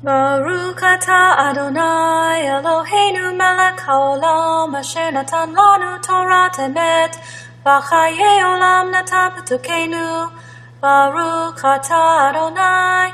Baruch atah Adonai Eloheinu melech haolam asher natan lanu Torah emet v'chayei olam natan b'tukenu. Baruch atah Adonai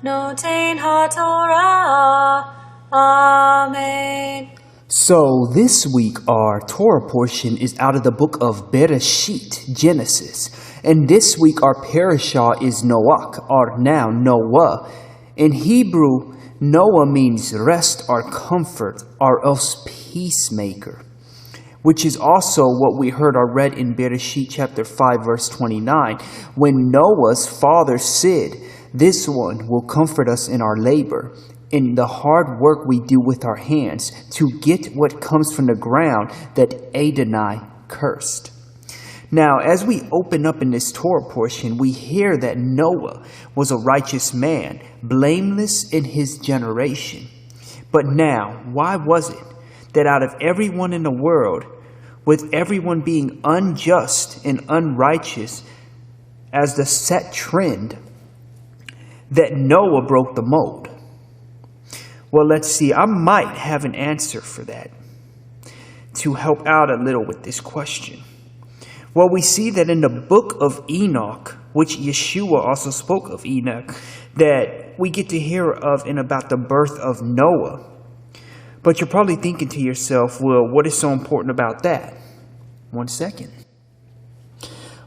noten haTorah. Amen. So this week our Torah portion is out of the book of Bereshit, Genesis. And this week our parashah is Noach, or now Noah. In Hebrew, Noah means rest or comfort, or else peacemaker, which is also what we heard or read in Bereshit chapter 5 verse 29, when Noah's father said, "This one will comfort us in our labor, in the hard work we do with our hands, to get what comes from the ground that Adonai cursed." Now, as we open up in this Torah portion, we hear that Noah was a righteous man, blameless in his generation. But now, why was it that out of everyone in the world, with everyone being unjust and unrighteous as the set trend, that Noah broke the mold? Well, let's see. I might have an answer for that to help out a little with this question. Well, we see that in the book of Enoch, which Yeshua also spoke of Enoch, that we get to hear of and about the birth of Noah. But you're probably thinking to yourself, well, what is so important about that? 1 second.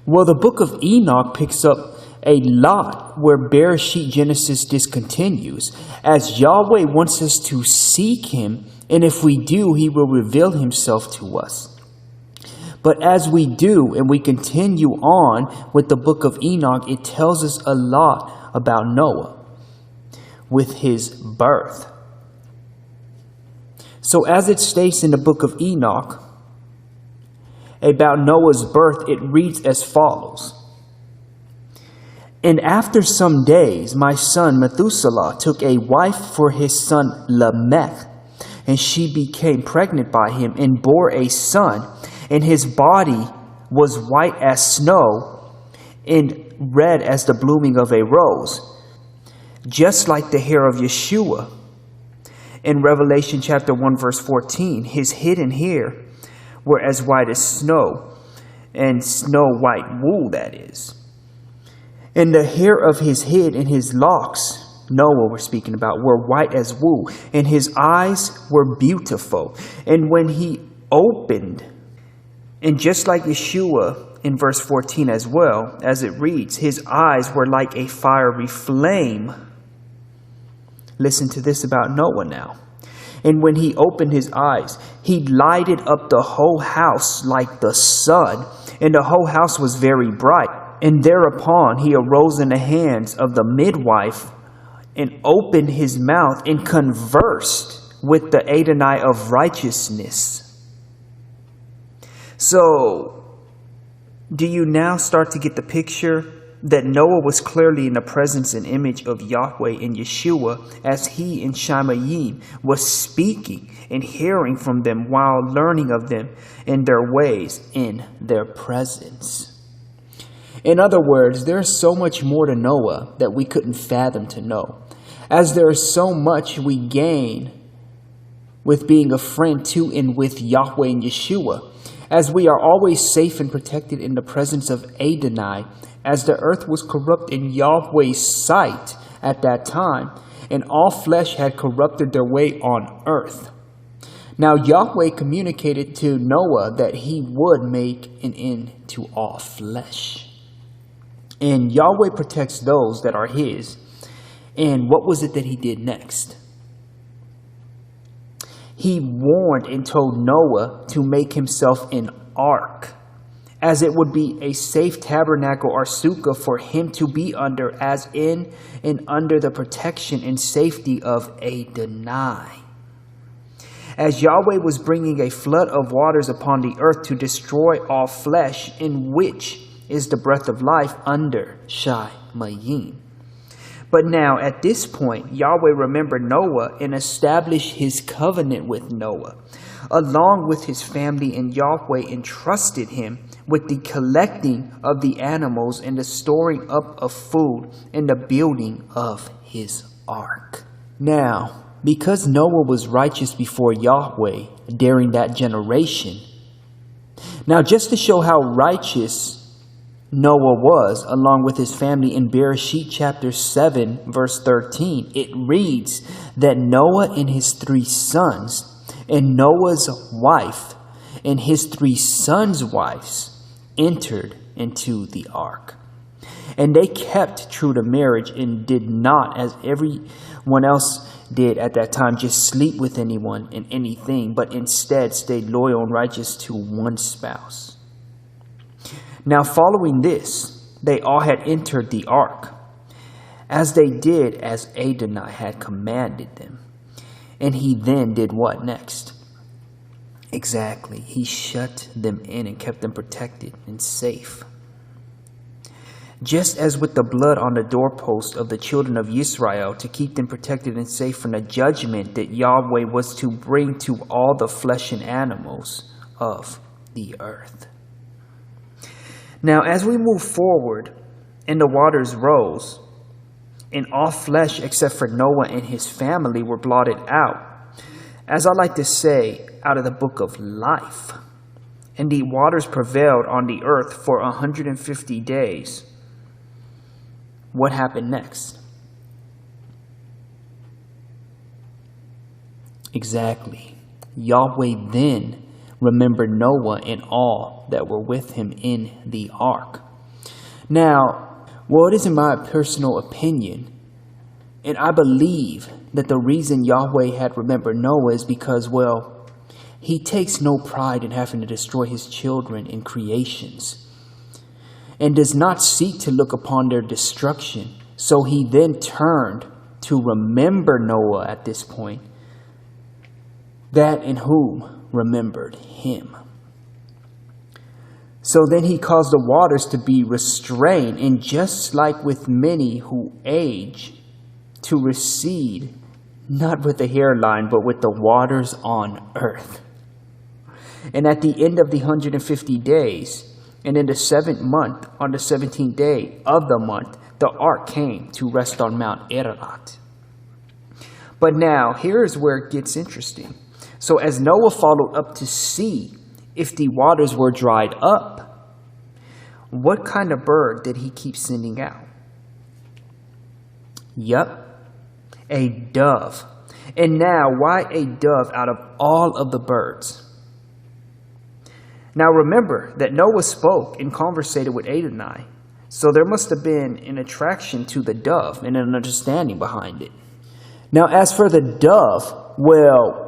Well, the book of Enoch picks up a lot where Bereshit Genesis discontinues, as Yahweh wants us to seek him, and if we do, he will reveal himself to us. But as we do and we continue on with the book of Enoch, it tells us a lot about Noah with his birth. So as it states in the book of Enoch about Noah's birth, it reads as follows. "And after some days, my son Methuselah took a wife for his son Lamech, and she became pregnant by him and bore a son. And his body was white as snow and red as the blooming of a rose, just like the hair of Yeshua." In Revelation chapter 1 verse 14, his hidden hair were as white as snow, and snow white wool, that is. And the hair of his head and his locks, Noah we're speaking about, were white as wool, and his eyes were beautiful. And when he opened, and just like Yeshua in verse 14 as well, as it reads, his eyes were like a fiery flame. Listen to this about Noah now. "And when he opened his eyes, he lighted up the whole house like the sun, and the whole house was very bright. And thereupon he arose in the hands of the midwife and opened his mouth and conversed with the Adonai of righteousness." So, do you now start to get the picture that Noah was clearly in the presence and image of Yahweh and Yeshua, as he and Shamayim was speaking and hearing from them while learning of them and their ways in their presence? In other words, there is so much more to Noah that we couldn't fathom to know, as there is so much we gain with being a friend to and with Yahweh and Yeshua, as we are always safe and protected in the presence of Adonai, as the earth was corrupt in Yahweh's sight at that time, and all flesh had corrupted their way on earth. Now Yahweh communicated to Noah that he would make an end to all flesh. And Yahweh protects those that are his. And what was it that he did next? He warned and told Noah to make himself an ark, as it would be a safe tabernacle or sukkah for him to be under, as in and under the protection and safety of Adonai. As Yahweh was bringing a flood of waters upon the earth to destroy all flesh, in which is the breath of life under Shamayim. But now, at this point, Yahweh remembered Noah and established his covenant with Noah, along with his family, and Yahweh entrusted him with the collecting of the animals and the storing up of food and the building of his ark. Now, because Noah was righteous before Yahweh during that generation, now just to show how righteous Noah was, along with his family, in Bereshit chapter 7, verse 13, it reads that Noah and his 3 sons, and Noah's wife, and his 3 sons' wives entered into the ark. And they kept true to marriage and did not, as everyone else did at that time, just sleep with anyone and anything, but instead stayed loyal and righteous to one spouse. Now, following this, they all had entered the ark, as they did as Adonai had commanded them. And he then did what next? Exactly, he shut them in and kept them protected and safe. Just as with the blood on the doorpost of the children of Israel to keep them protected and safe from the judgment that Yahweh was to bring to all the flesh and animals of the earth. Now, as we move forward and the waters rose, and all flesh except for Noah and his family were blotted out, as I like to say, out of the book of life. And the waters prevailed on the earth for 150 days. What happened next? Exactly. Yahweh then remembered Noah and all that were with him in the ark. Now, well, it is in my personal opinion, and I believe that the reason Yahweh had remembered Noah is because, well, he takes no pride in having to destroy his children in creations, and does not seek to look upon their destruction. So he then turned to remember Noah at this point, that in whom remembered him. So then he caused the waters to be restrained, and just like with many who age, to recede, not with the hairline, but with the waters on earth. And at the end of the 150 days, and in the 7th month, on the 17th day of the month, the ark came to rest on Mount Ararat. But now, here is where it gets interesting. So as Noah followed up to see if the waters were dried up, what kind of bird did he keep sending out? Yup, a dove. And now, why a dove out of all of the birds? Now remember that Noah spoke and conversated with Adonai, so there must have been an attraction to the dove and an understanding behind it. Now as for the dove, well,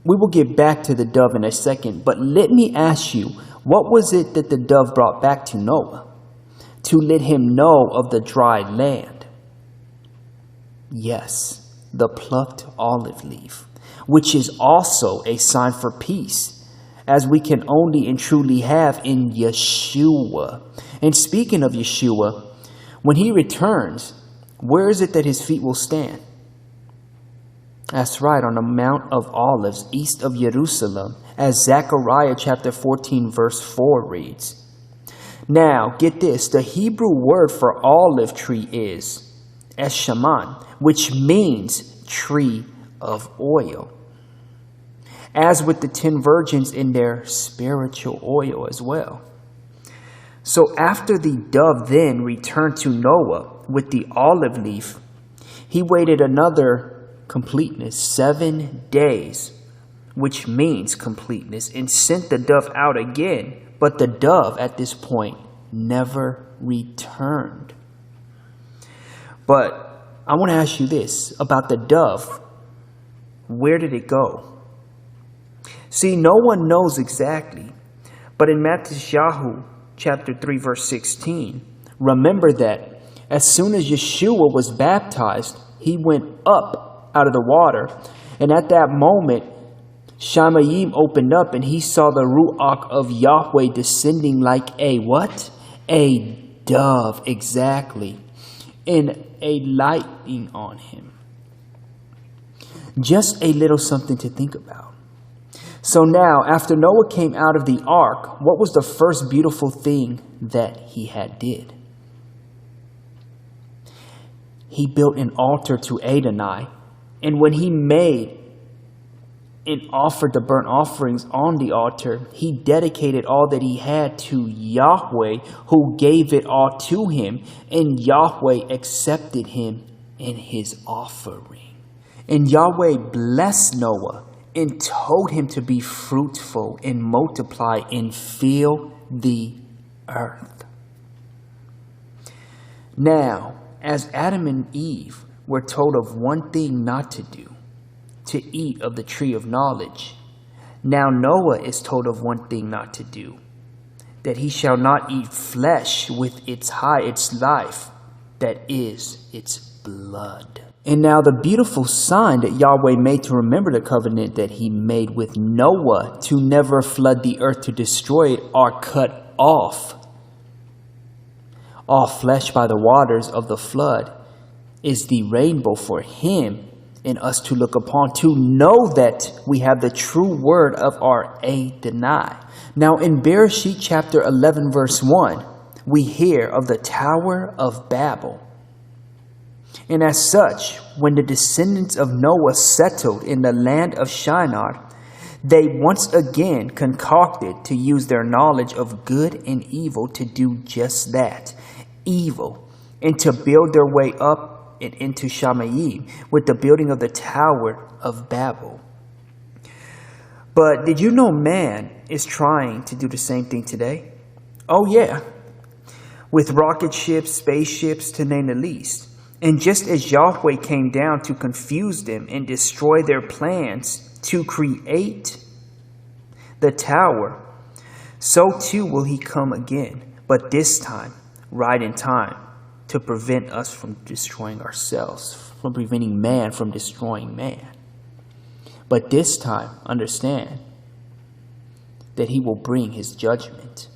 we will get back to the dove in a second, but let me ask you, what was it that the dove brought back to Noah? To let him know of the dry land. Yes, the plucked olive leaf, which is also a sign for peace, as we can only and truly have in Yeshua. And speaking of Yeshua, when he returns, where is it that his feet will stand? That's right, on the Mount of Olives, east of Jerusalem, as Zechariah chapter 14, verse 4 reads. Now, get this, the Hebrew word for olive tree is eshaman, which means tree of oil. As with the 10 virgins in their spiritual oil as well. So after the dove then returned to Noah with the olive leaf, he waited another completeness, 7 days, which means completeness, and sent the dove out again. But the dove at this point never returned. But I want to ask you this about the dove. Where did it go? See, no one knows exactly, but in Matthew chapter 3, verse 16, remember that as soon as Yeshua was baptized, he went up out of the water, and at that moment, Shamayim opened up, and he saw the Ruach of Yahweh descending like a what? A dove, exactly, and a lighting on him. Just a little something to think about. So now, after Noah came out of the ark, what was the first beautiful thing that he had did? He built an altar to Adonai, And when he made and offered the burnt offerings on the altar, he dedicated all that he had to Yahweh, who gave it all to him, and Yahweh accepted him in his offering. And Yahweh blessed Noah and told him to be fruitful and multiply and fill the earth. Now, as Adam and Eve were told of one thing not to do, to eat of the tree of knowledge, now Noah is told of one thing not to do, that he shall not eat flesh with its life, that is, its blood. And now the beautiful sign that Yahweh made to remember the covenant that he made with Noah to never flood the earth to destroy it are cut off. All flesh by the waters of the flood is the rainbow for him and us to look upon, to know that we have the true word of our Adonai. Now in Bereshit chapter 11 verse 1, we hear of the Tower of Babel. And as such, when the descendants of Noah settled in the land of Shinar, they once again concocted to use their knowledge of good and evil to do just that, evil, and to build their way up and into Shamayim with the building of the Tower of Babel. But did you know man is trying to do the same thing today? Oh yeah, with rocket ships, spaceships, to name the least. And just as Yahweh came down to confuse them and destroy their plans to create the tower, so too will he come again, but this time, right in time, to prevent us from destroying ourselves, from preventing man from destroying man. But this time, understand that he will bring his judgment.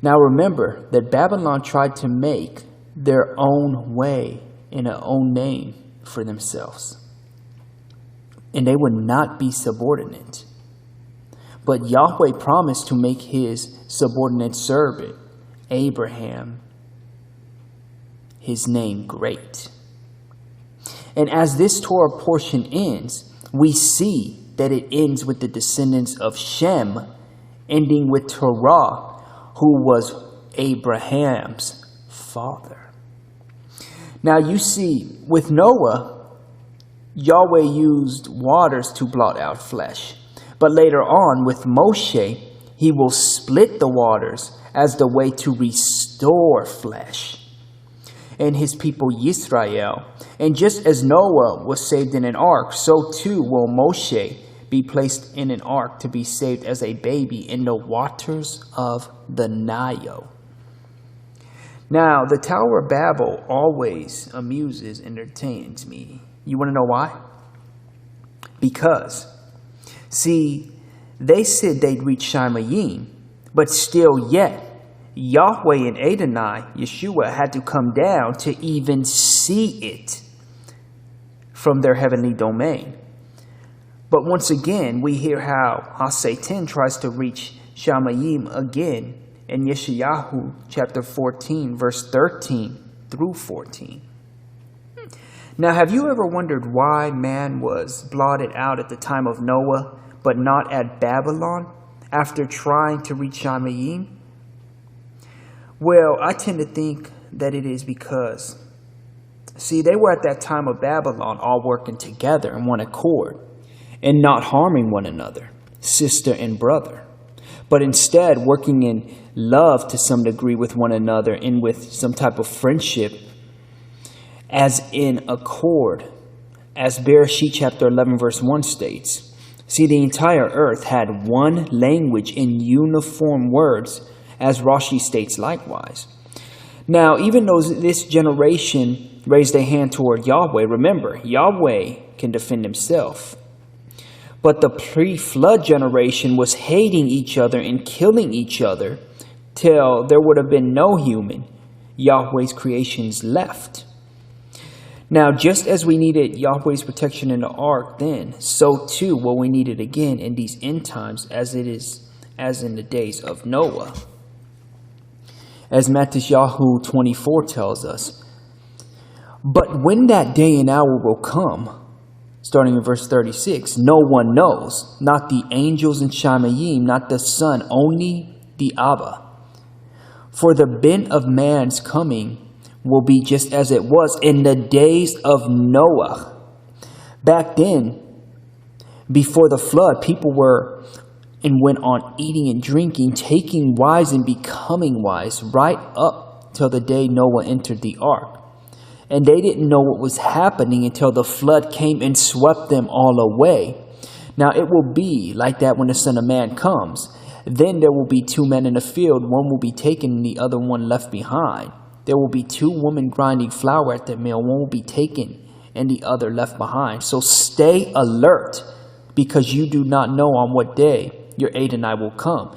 Now remember that Babylon tried to make their own way and their own name for themselves. And they would not be subordinate. But Yahweh promised to make his subordinate servant, Abraham, his name great. And as this Torah portion ends, we see that it ends with the descendants of Shem, ending with Terah, who was Abraham's father. Now you see, with Noah, Yahweh used waters to blot out flesh. But later on, with Moshe, he will split the waters as the way to restore flesh and his people Yisrael. And just as Noah was saved in an ark, so too will Moshe be placed in an ark to be saved as a baby in the waters of the Nile. Now, the Tower of Babel always amuses and entertains me. You want to know why? Because, see, they said they'd reach Shamayim, but still yet, Yahweh and Adonai, Yeshua, had to come down to even see it from their heavenly domain. But once again, we hear how Satan tries to reach Shamayim again in Yeshayahu chapter 14, verse 13 through 14. Now, have you ever wondered why man was blotted out at the time of Noah, but not at Babylon after trying to reach Shamayim? Well, I tend to think that it is because, see, they were at that time of Babylon all working together in one accord and not harming one another, sister and brother, but instead working in love to some degree with one another and with some type of friendship as in accord, as Bereshit chapter 11 verse 1 states. See, the entire earth had one language in uniform words, as Rashi states likewise. Now, even though this generation raised a hand toward Yahweh, remember, Yahweh can defend himself. But the pre-flood generation was hating each other and killing each other till there would have been no human, Yahweh's creations left. Now, just as we needed Yahweh's protection in the ark then, so too will we need it again in these end times as in the days of Noah. As Matthew 24 tells us, but when that day and hour will come, Starting in verse 36, no one knows, not the angels and Shamayim, not the Son, only the Abba. For the bent of man's coming will be just as it was in the days of Noach. Back then, before the flood, people were and went on eating and drinking, taking wives and becoming wise, right up till the day Noah entered the ark. And they didn't know what was happening until the flood came and swept them all away. Now it will be like that when the Son of Man comes. Then there will be two men in the field, one will be taken and the other one left behind. There will be two women grinding flour at the mill, one will be taken and the other left behind. So stay alert, because you do not know on what day your Adonai will come.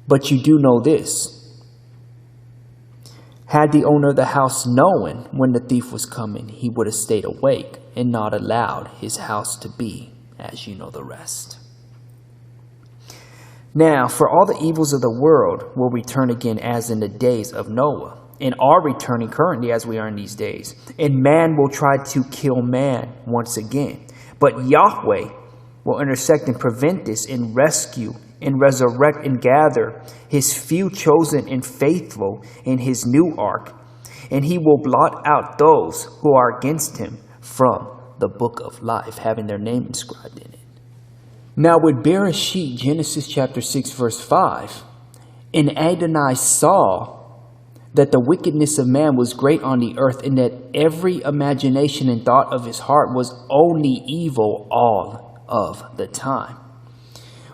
But you do know this. Had the owner of the house known when the thief was coming, he would have stayed awake and not allowed his house to be, as you know the rest. Now, for all the evils of the world will return again as in the days of Noah, and are returning currently as we are in these days. And man will try to kill man once again. But Yahweh will intersect and prevent this and rescue and resurrect and gather his few chosen and faithful in his new ark. And he will blot out those who are against him from the book of life, having their name inscribed in it. Now with Bereshit, Genesis chapter 6, verse 5, and Adonai saw that the wickedness of man was great on the earth, and that every imagination and thought of his heart was only evil all of the time.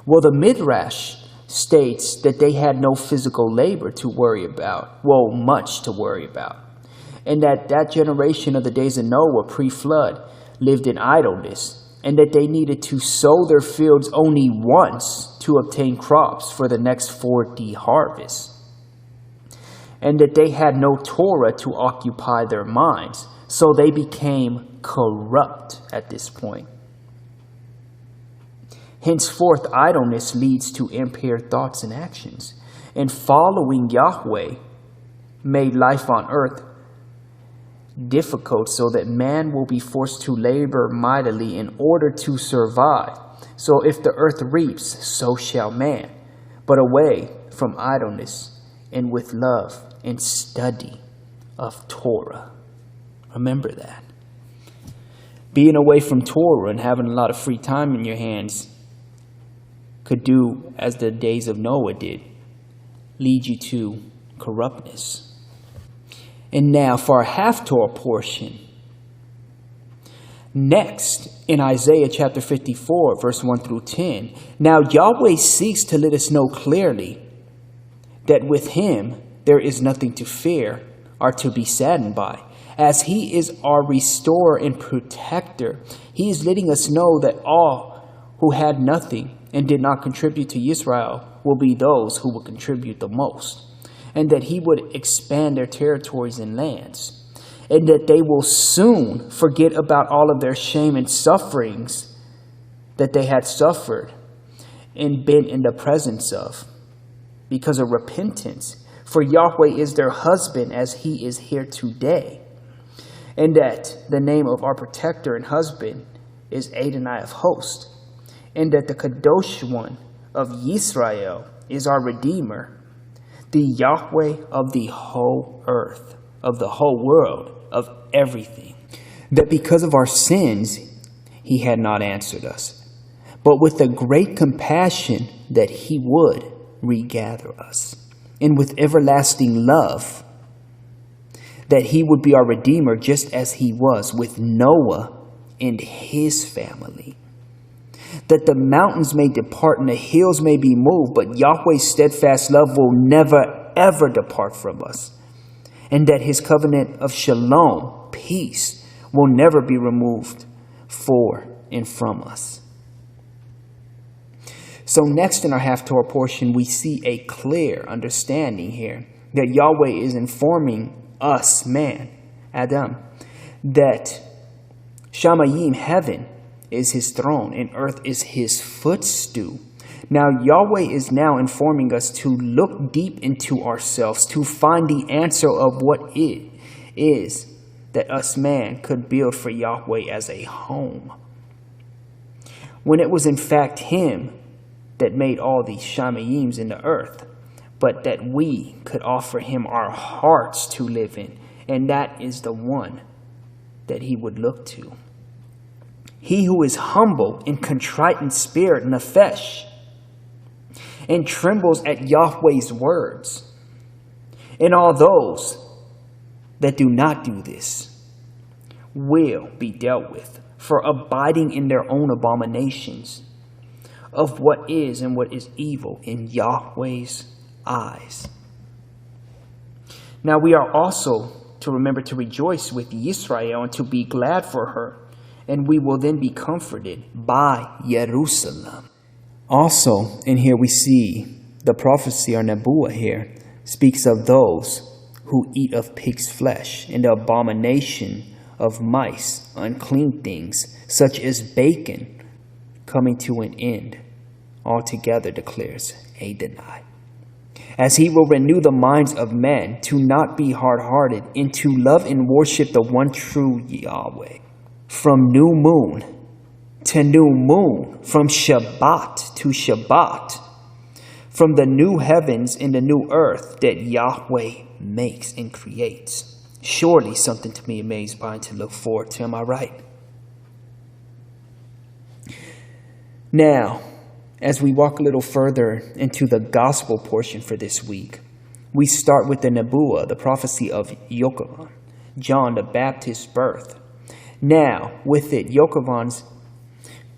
Well, the Midrash states that they had no physical labor to worry about, much to worry about, and that generation of the days of Noah pre-flood lived in idleness, and that they needed to sow their fields only once to obtain crops for the next 40 harvests, and that they had no Torah to occupy their minds, so they became corrupt at this point. Henceforth, idleness leads to impaired thoughts and actions, and following Yahweh made life on earth difficult, so that man will be forced to labor mightily in order to survive. So if the earth reaps, so shall man, but away from idleness and with love and study of Torah. Remember that. Being away from Torah and having a lot of free time in your hands could do as the days of Noah did, lead you to corruptness. And now for our half-Torah portion. Next, in Isaiah chapter 54, verse 1 through 10, now Yahweh seeks to let us know clearly that with him there is nothing to fear or to be saddened by. As he is our restorer and protector, he is letting us know that all who had nothing and did not contribute to Israel will be those who will contribute the most, and that he would expand their territories and lands, and that they will soon forget about all of their shame and sufferings that they had suffered and been in the presence of because of repentance. For Yahweh is their husband as he is here today, and that the name of our protector and husband is Adonai of hosts, and that the Kadosh one of Yisrael is our Redeemer, the Yahweh of the whole earth, of the whole world, of everything. That because of our sins, he had not answered us, but with a great compassion that he would regather us, and with everlasting love, that he would be our Redeemer, just as he was with Noah and his family. That the mountains may depart and the hills may be moved, but Yahweh's steadfast love will never, ever depart from us. And that his covenant of shalom, peace, will never be removed for and from us. So next in our half-Torah portion, we see a clear understanding here that Yahweh is informing us, man, Adam, that Shamayim, heaven, is his throne and earth is his footstool. Now Yahweh is now informing us to look deep into ourselves to find the answer of what it is that us man could build for Yahweh as a home, when it was in fact him that made all these Shamayims in the earth, but that we could offer him our hearts to live in, and that is the one that he would look to. He who is humble and contrite in spirit, nefesh, and trembles at Yahweh's words. And all those that do not do this will be dealt with for abiding in their own abominations of what is and what is evil in Yahweh's eyes. Now we are also to remember to rejoice with Yisrael and to be glad for her, and we will then be comforted by Jerusalem. Also, in here we see the prophecy or Nebuah here speaks of those who eat of pig's flesh and the abomination of mice, unclean things, such as bacon, coming to an end altogether, declares Adonai. As he will renew the minds of men to not be hard-hearted and to love and worship the one true Yahweh. From new moon to new moon, from Shabbat to Shabbat, from the new heavens and the new earth that Yahweh makes and creates. Surely something to be amazed by and to look forward to, am I right? Now, as we walk a little further into the gospel portion for this week, we start with the Nebuah, the prophecy of Yochanan, John the Baptist's birth. Now, with it, Yochavon's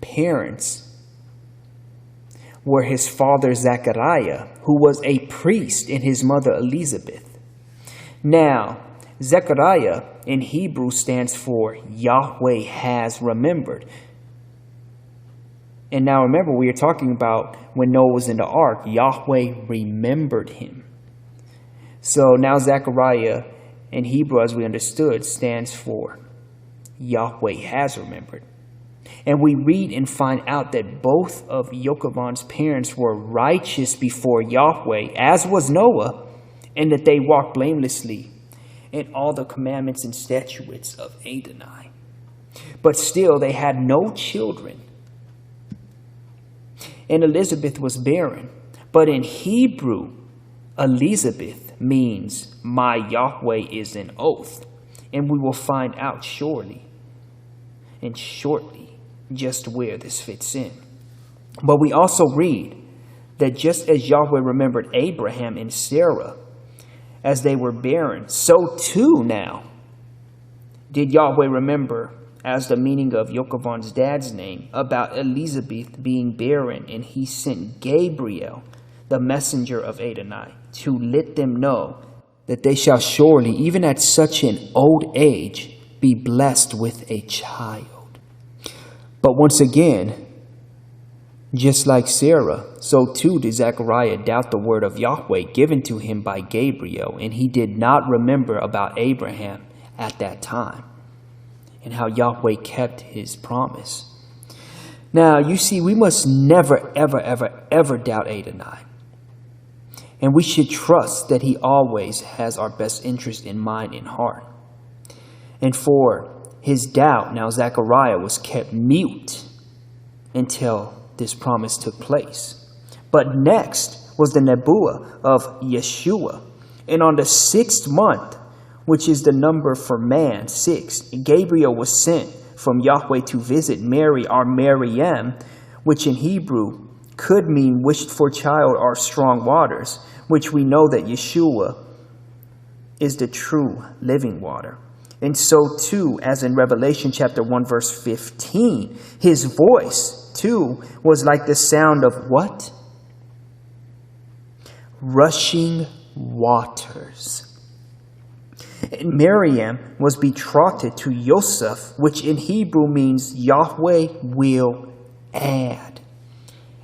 parents were his father Zechariah, who was a priest, and his mother Elizabeth. Now, Zechariah in Hebrew stands for Yahweh has remembered. And now remember, we are talking about when Noah was in the ark, Yahweh remembered him. So now Zechariah in Hebrew, as we understood, stands for Yahweh has remembered. And we read and find out that both of Yochavon's parents were righteous before Yahweh, as was Noah, and that they walked blamelessly in all the commandments and statutes of Adonai. But still they had no children. And Elizabeth was barren. But in Hebrew, Elizabeth means my Yahweh is an oath. And we will find out surely and shortly just where this fits in. But we also read that just as Yahweh remembered Abraham and Sarah as they were barren, so too now did Yahweh remember, as the meaning of Yochavon's dad's name, about Elizabeth being barren, and he sent Gabriel, the messenger of Adonai, to let them know that they shall surely, even at such an old age, be blessed with a child. But once again, just like Sarah, so too did Zechariah doubt the word of Yahweh given to him by Gabriel, and he did not remember about Abraham at that time, and how Yahweh kept his promise. Now, you see, we must never, ever, ever, ever doubt Adonai. And we should trust that he always has our best interest in mind and heart. And for his doubt, now Zechariah was kept mute until this promise took place. But next was the Nebuah of Yeshua. And on the 6th month, which is the number for man, 6, Gabriel was sent from Yahweh to visit Mary, or Miriam, which in Hebrew could mean wished for child or strong waters, which we know that Yeshua is the true living water. And so too, as in Revelation chapter 1, verse 15, his voice too was like the sound of what? Rushing waters. And Miriam was betrothed to Yosef, which in Hebrew means Yahweh will add.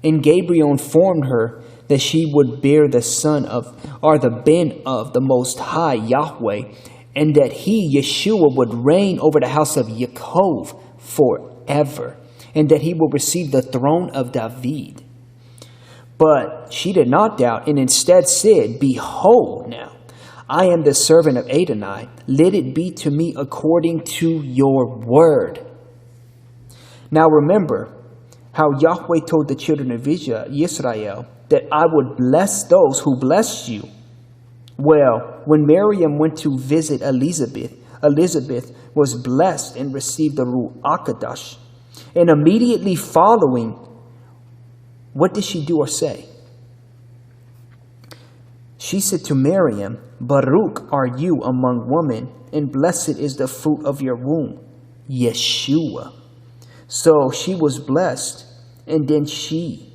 And Gabriel informed her that she would bear the son of, or the ben of the Most High Yahweh, and that he, Yeshua, would reign over the house of Yaakov forever, and that he will receive the throne of David. But she did not doubt, and instead said, behold now, I am the servant of Adonai. Let it be to me according to your word. Now remember how Yahweh told the children of Israel that I would bless those who blessed you. Well, when Miriam went to visit Elizabeth, Elizabeth was blessed and received the Ruach HaKodesh. And immediately following, what did she do or say? She said to Miriam, Baruch are you among women, and blessed is the fruit of your womb, Yeshua. So she was blessed, and then she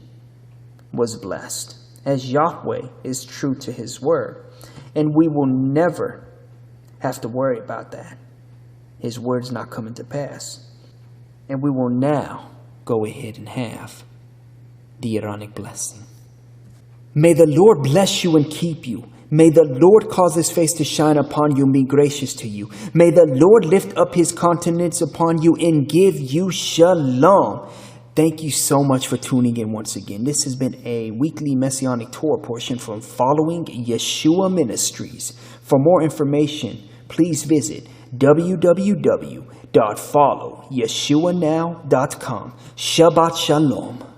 was blessed, as Yahweh is true to his word. And we will never have to worry about that. His word's not coming to pass. And we will now go ahead and have the Aaronic blessing. May the Lord bless you and keep you. May the Lord cause his face to shine upon you and be gracious to you. May the Lord lift up his countenance upon you and give you shalom. Thank you so much for tuning in once again. This has been a weekly Messianic Torah portion from Following Yeshua Ministries. For more information, please visit www.followyeshuanow.com. Shabbat Shalom.